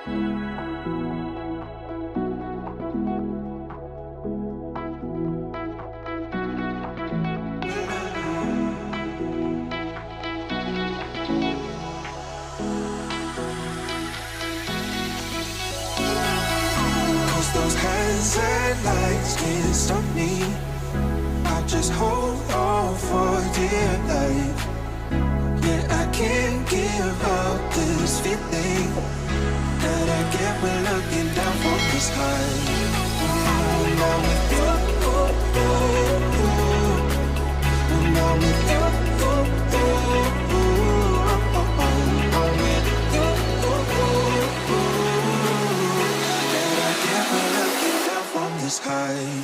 Those hands and lights can't stop me. I'll just hold on for dear life. Yeah, I can't give up this feeling that I get when looking down from this high. When I'm with you, when I'm with you, I'm with you. That I get when looking down from this high.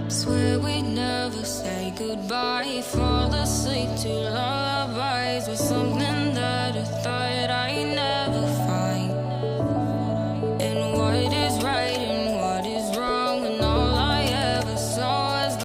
Swear we never to say goodbye. Fall asleep to lullabies with something that I thought